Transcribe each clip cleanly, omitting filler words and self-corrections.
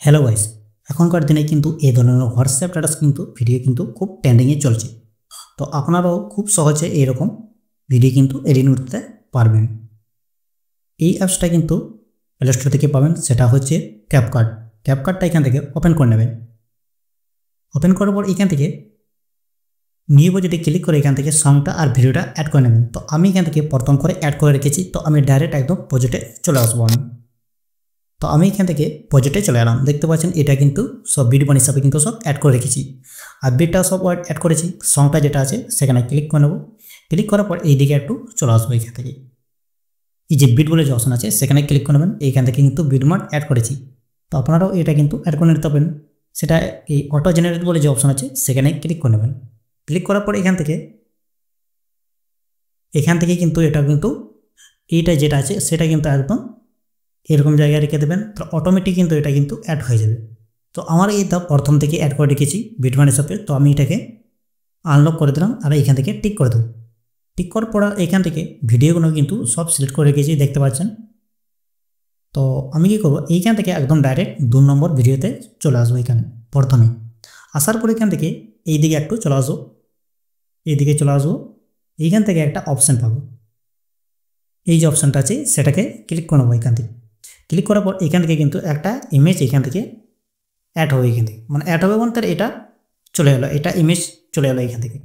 Hello guys, এখনকার দিনে কিন্তু এই ধরনের হোয়াটসঅ্যাপ স্ট্যাটাস কিন্তু ভিডিও কিন্তু খুব ট্রেন্ডিংয়ে চলছে। তো আপনারাও খুব সহজে এইরকম ভিডিও কিন্তু এডিট করতে পারবেন। এই অ্যাপসটা কিন্তু প্লে স্টোর থেকে পাবেন, সেটা হচ্ছে ক্যাপকাট। ক্যাপকাটটা এখান থেকে ওপেন করে নেবেন। ওপেন করার পর এখান থেকে নিউ প্রজেক্টে ক্লিক করে এখান থেকে সংটা আর ভিডিওটা অ্যাড করে নেবেন। তো আমি এখান থেকে প্রথম করে অ্যাড করে রেখেছি, তো আমি ডাইরেক্ট একদম প্রজেক্টে চলে আসবো। তো আমি এখান থেকে প্রজেক্টে চলে এলাম। দেখতে পাচ্ছেন এটা কিন্তু সব ভিডিও হিসাবে কিন্তু সব অ্যাড করে রেখেছি, আর বিটটা সব অ্যাড করেছি। সংটা যেটা আছে সেখানে ক্লিক করে নেব। ক্লিক করার পর এইদিকে একটু চলে আসবো। এখান থেকে এই যে বিট বলে যে অপশন আছে সেখানে ক্লিক করে নেবেন। এইখান থেকে কিন্তু বিটমার্ক অ্যাড করেছি, তো আপনারাও এটা কিন্তু অ্যাড করে নিতে পারবেন। সেটা এই অটো জেনারেট বলে যে অপশন আছে সেখানে ক্লিক করে নেবেন। ক্লিক করার পর এখান থেকে কিন্তু এটা কিন্তু এইটা যেটা আছে সেটা কিন্তু একদম এরকম জায়গায় রেখে দেবেন, তো অটোমেটিক কিন্তু এটা কিন্তু অ্যাড হয়ে যাবে। তো আমার এই প্রথম থেকে অ্যাড করে রেখেছি বিটমার্ক হিসাবে, তো আমি এটাকে আনলক করে দিলাম আর এখান থেকে টিক করে দেবো। টিক করার পর এখান থেকে ভিডিওগুলো কিন্তু সব সিলেক্ট করে রেখেছি, দেখতে পাচ্ছেন। তো আমি কি করবো, এইখান থেকে একদম ডাইরেক্ট 2 নম্বর ভিডিওতে চলে আসবো। এখানে প্রথমে আসার পর এখান থেকে এইদিকে একটু চলে আসবো। এইদিকে চলে আসবো, এইখান থেকে একটা অপশান পাবো। এই যে অপশানটা আছে সেটাকে ক্লিক করে নেবো। এখান থেকে ক্লিক করার পর এখান থেকে কিন্তু একটা ইমেজ এখান থেকে অ্যাড হবে। এখান থেকে মানে অ্যাড হবে বলতে এটা চলে এলো, এটা ইমেজ চলে এলো এখান থেকে।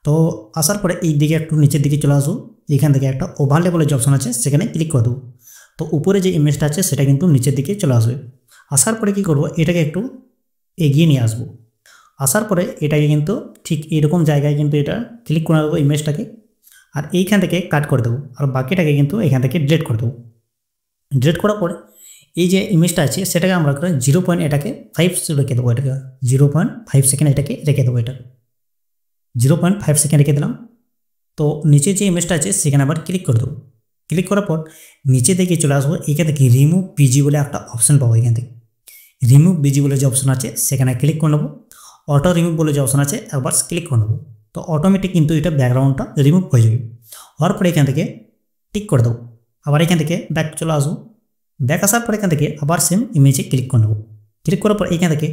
তো আসার পরে এই দিকে একটু নিচের দিকে চলে আসবো। এখান থেকে একটা ওভারলে বলে যে অপশন আছে সেখানে ক্লিক করে দেবো। তো উপরে যে ইমেজটা আছে সেটা কিন্তু নিচের দিকে চলে আসবে। আসার পরে কি করব, এটাকে একটু এগিয়ে নিয়ে আসবো। আসার পরে এটাকে কিন্তু ঠিক এরকম জায়গায় কিন্তু এটা ক্লিক করে দেবো ইমেজটাকে, আর এইখান থেকে কাট করে দেবো, আর বাকিটাকে কিন্তু এখান থেকে ডিলিট করে দেবো। ডিলিট করার পরে এই যে ইমেজটা আছে সেটাকে আমরা 0.5 রেখে দেবো। এটাকে 0.5 সেকেন্ড এটাকে রেখে দেবো। এটা 0.5 সেকেন্ড রেখে দিলাম। তো নিচে যে ইমেজটা আছে সেখানে আবার ক্লিক করে দেবো। ক্লিক করার পর নিচে থেকে চলে আসবো। এখান থেকে রিমুভ পিজি বলে একটা অপশান পাবো। এখান থেকে রিমুভ পিজি বলে যে অপশান আছে সেখানে ক্লিক করে নেবো। অটো রিমুভ বলে যে অপশান আছে একবার ক্লিক করে নেবো। তো অটোমেটিক কিন্তু এটা ব্যাকগ্রাউন্ডটা রিমুভ হয়ে যাবে। হওয়ার পরে এখান থেকে টিক করে দেবো। আবার এখান থেকে ব্যাক চলে আসবো। ব্যাক আসার পর এখান থেকে আবার সেম ইমেজে ক্লিক করে নেবো। ক্লিক করার পর এখান থেকে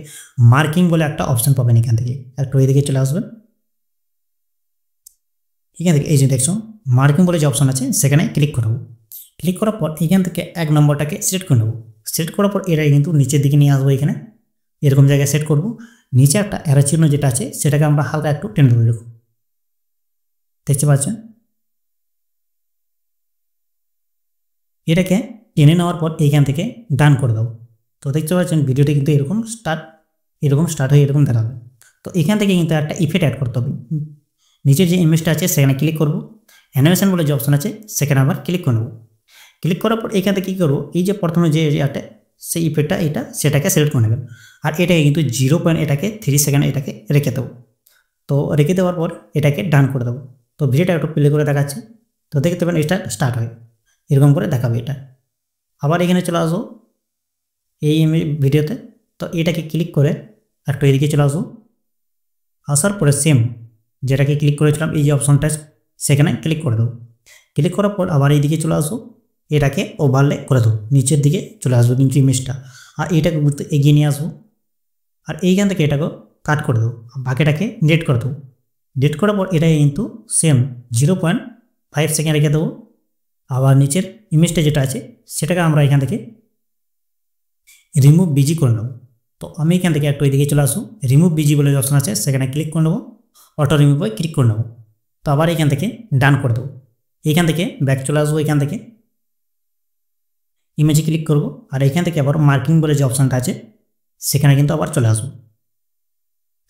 মার্কিং বলে একটা অপশান পাবেন। এখান থেকে একটু এদিকে চলে আসবেন। এখান থেকে এই যে দেখছো মার্কিং বলে যে অপশন আছে সেখানে ক্লিক করবো। ক্লিক করার পর এখান থেকে 1 নম্বরটাকে সিলেক্ট করে নেবো। সিলেক্ট করার পর এটাই কিন্তু নিচের দিকে নিয়ে আসবো। এখানে এরকম জায়গায় সেট করব। নিচে একটা অ্যারো চিহ্ন যেটা আছে সেটাকে আমরা হালকা একটু টেনে দেবো। এরকম দেখতে পাচ্ছেন। এটাকে টেনে নেওয়ার পর এইখান থেকে ডান করে দেবো। তো দেখতে পাচ্ছেন ভিডিওটি কিন্তু এরকম স্টার্ট হয়ে এরকম দেখাবে। তো এখান থেকে কিন্তু একটা ইফেক্ট অ্যাড করতে হবে। নিচের যে ইমেজটা আছে সেখানে ক্লিক করব। অ্যানিমেশন বলে যে অপশন আছে সেখানে আবার ক্লিক করে নেব। ক্লিক করার পর এখান থেকে কী করবো, এই যে প্রথমে যে একটা সেই ইফেক্টটা সেটাকে সিলেক্ট করে নেবেন, আর এটাকে কিন্তু 0.3 সেকেন্ড এটাকে রেখে দেবো। তো রেখে দেওয়ার পর এটাকে ডান করে দেবো। তো ভিডিওটা একটু প্লে করে দেখাচ্ছি। তো দেখতে পাবেন এটা স্টার্ট হয় এরকম করে দেখাবে এটা। আবার এখানে চলে আসবো এই ভিডিওতে। তো এটাকে ক্লিক করে একটু এদিকে চলে আসবো। আসার পরে সেম যেটাকে ক্লিক করেছিলাম এই যে অপশনটা সেখানে ক্লিক করে দেবো। ক্লিক করার পর আবার এইদিকে চলে আসবো। এটাকে ওভারলে করে দেবো, নিচের দিকে চলে আসবো কিন্তু ইমেজটা, আর এইটাকে এগিয়ে নিয়ে আসবো। আর এইখান থেকে এটাকে কাট করে দেবো, বাকিটাকে ডিলিট করে দেবো। ডিলিট করার পর এটাকে কিন্তু সেম 0.5 সেকেন্ড রেখে দেবো। আবার নিচের ইমেজটা যেটা আছে সেটাকে আমরা এখান থেকে রিমুভ বিজি করে নেব। তো আমি এখান থেকে একটু এদিকে চলে আসবো। রিমুভ বিজি বলে যে অপশন আছে সেখানে ক্লিক করে নেবো। অটো রিমুভে ক্লিক করে নেবো। তো আবার এখান থেকে ডান করে দেবো। এখান থেকে ব্যাক চলে আসবো। এখান থেকে ইমেজে ক্লিক করব, আর এখান থেকে আবার মার্কিং বলে যে অপশানটা আছে সেখানে কিন্তু আবার চলে আসবো।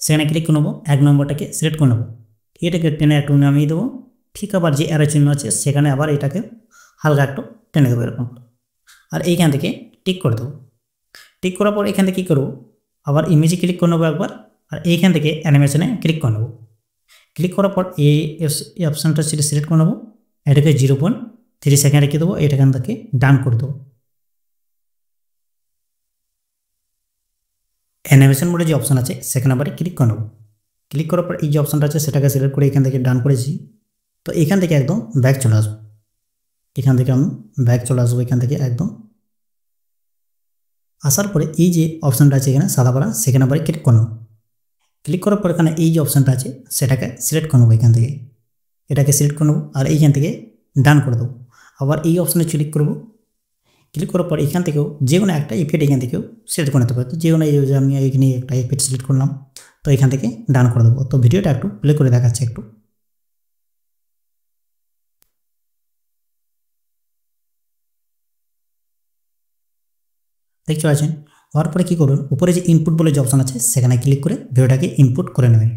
সেখানে ক্লিক করে নেবো। 1 নম্বরটাকে সিলেক্ট করে নেবো। এটাকে টেনে একটু নামিয়ে দেবো। ঠিক আবার যে অ্যারো চিহ্ন আছে সেখানে আবার এটাকে হালকা একটু টেনে দেবো এরকম, আর এইখান থেকে টিক করে দেবো। টিক করার পর এখান থেকে কী করবো, আবার ইমেজে ক্লিক করে নেবো একবার, আর এইখান থেকে অ্যানিমেশনে ক্লিক করে নেবো। ক্লিক করার পর এই অপশানটা সেটা সিলেক্ট করে নেবো। এটাকে 0.3 সেকেন্ড রেখে দেবো। এখান থেকে ডান করে দেবো। অ্যানিমেশন বলে যে অপশান আছে সেখানে আবার ক্লিক করে নেবো। ক্লিক করার পর এই যে অপশানটা আছে সেটাকে সিলেক্ট করে এখান থেকে ডান করেছি। তো এখান থেকে একদম ব্যাক চলে আসবো। এখান থেকে আমি ব্যাক চলে আসবো। এখান থেকে একদম আসার পরে এই যে অপশানটা আছে এখানে সাদা পাড়া, সেখানে আবার ক্লিক করব। ক্লিক করার পর এখানে এই যে অপশানটা আছে সেটাকে সিলেক্ট করে নেবো। এখান থেকে এটাকে সিলেক্ট করে নেবো আর এইখান থেকে ডান করে দেবো। আবার এই অপশানে ক্লিক করব। ক্লিক করার পর এখান থেকেও যে কোনো একটা ইফেক্ট এখান থেকেও সিলেক্ট করে নিতে পারো। তো যে কোনো আমি এখানে একটা ইফেক্ট সিলেক্ট করলাম, তো এখান থেকে ডান করে দেবো। তো ভিডিওটা একটু প্লে করে দেখাচ্ছে একটু। দেখতে পাচ্ছেন। হওয়ার পরে কী করুন, উপরে যে ইনপুট বলে যে অপশান আছে সেখানে ক্লিক করে ভিডিওটাকে ইনপুট করে নেবেন।